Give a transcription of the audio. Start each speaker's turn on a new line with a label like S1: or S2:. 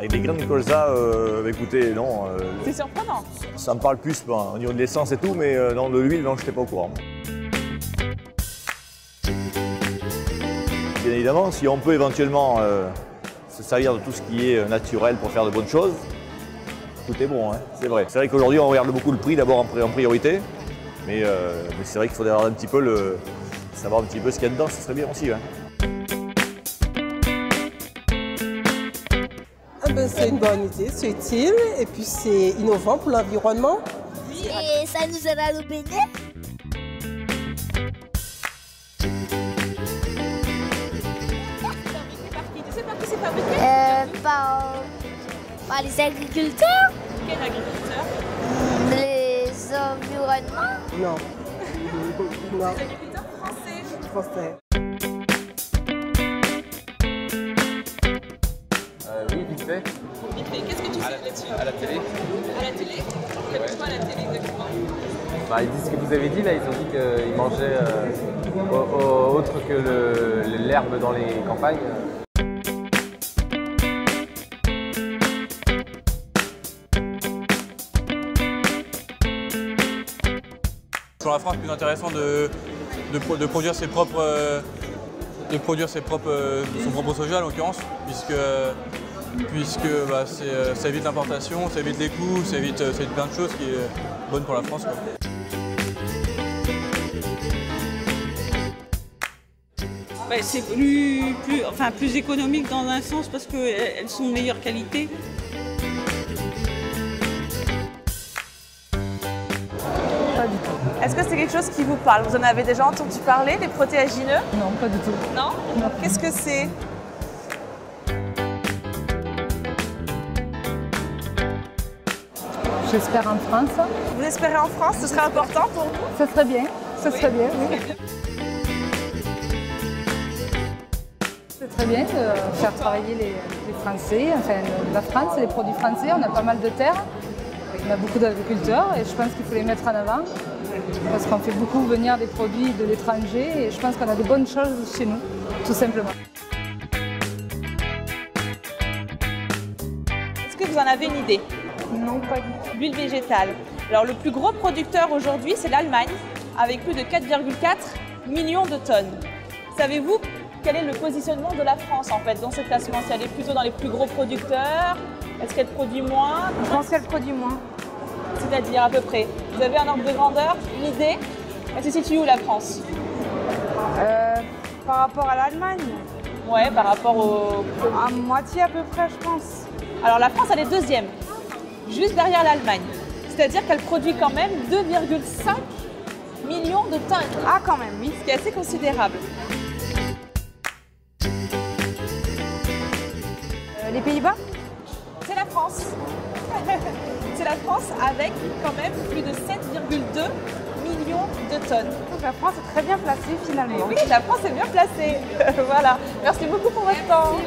S1: Avec des graines de colza, écoutez, non.
S2: C'est surprenant.
S1: Ça me parle plus au niveau de l'essence et tout, mais non, de l'huile, non, je n'étais pas au courant. Bien évidemment, si on peut éventuellement se servir de tout ce qui est naturel pour faire de bonnes choses, tout est bon, hein, c'est vrai. C'est vrai qu'aujourd'hui, on regarde beaucoup le prix d'abord en priorité, mais c'est vrai qu'il faudrait avoir savoir un petit peu ce qu'il y a dedans, ce serait bien aussi. Hein.
S3: C'est une bonne idée, c'est utile et puis c'est innovant pour l'environnement.
S4: Et ça nous aide à nous baigner.
S2: Tu sais par qui c'est fabriqué?
S4: Par les agriculteurs.
S2: Quel agriculteur?
S4: Les environnements.
S3: Non. Non.
S2: Les agriculteurs français.
S3: Français.
S5: Oui, vite fait.
S2: Vite fait, qu'est-ce que tu sais là-dessus?
S5: À la télé.
S2: À la télé? Tu as quoi à la télé exactement?
S5: Bah, ils disent ce que vous avez dit là, ils ont dit qu'ils mangeaient autre que l'herbe dans les campagnes.
S6: Pour la France, plus intéressant de produire son propre soja en l'occurrence, puisque bah, ça évite l'importation, ça évite les coûts, ça évite plein de choses qui est bonne pour la France, quoi.
S7: Bah, c'est plus économique dans un sens parce qu'elles sont de meilleure qualité.
S8: Pas du tout.
S2: Est-ce que c'est quelque chose qui vous parle? Vous en avez déjà entendu parler, les protéagineux?
S8: Non, pas du tout.
S2: Non?
S8: Non.
S2: Qu'est-ce que c'est?
S8: J'espère en France.
S2: Vous espérez en France? Ce serait important pour vous?
S8: Ça serait bien. Ça serait bien, oui. C'est très bien de faire travailler les Français, enfin la France, les produits français. On a pas mal de terres, on a beaucoup d'agriculteurs et je pense qu'il faut les mettre en avant parce qu'on fait beaucoup venir des produits de l'étranger et je pense qu'on a des bonnes choses chez nous, tout simplement.
S2: Est-ce que vous en avez une idée?
S8: Non, pas du tout.
S2: L'huile végétale. Alors le plus gros producteur aujourd'hui, c'est l'Allemagne, avec plus de 4,4 millions de tonnes. Savez-vous quel est le positionnement de la France en fait dans ce classement? Si elle est plutôt dans les plus gros producteurs, est-ce qu'elle produit moins?
S8: Je pense qu'elle produit moins.
S2: C'est-à-dire à peu près. Vous avez un ordre de grandeur, une idée? Elle se situe où la France?
S8: Par rapport à l'Allemagne,
S2: Ouais, par rapport au...
S8: à moitié à peu près, je pense.
S2: Alors la France, elle est deuxième, juste derrière l'Allemagne. C'est-à-dire qu'elle produit quand même 2,5 millions de tonnes.
S8: Ah, quand même, oui.
S2: Ce qui est assez considérable.
S8: Les Pays-Bas?
S2: C'est la France. C'est la France avec quand même plus de 7,2 millions de tonnes.
S8: Donc la France est très bien placée finalement.
S2: Oui, la France est bien placée. Voilà. Merci beaucoup pour votre temps.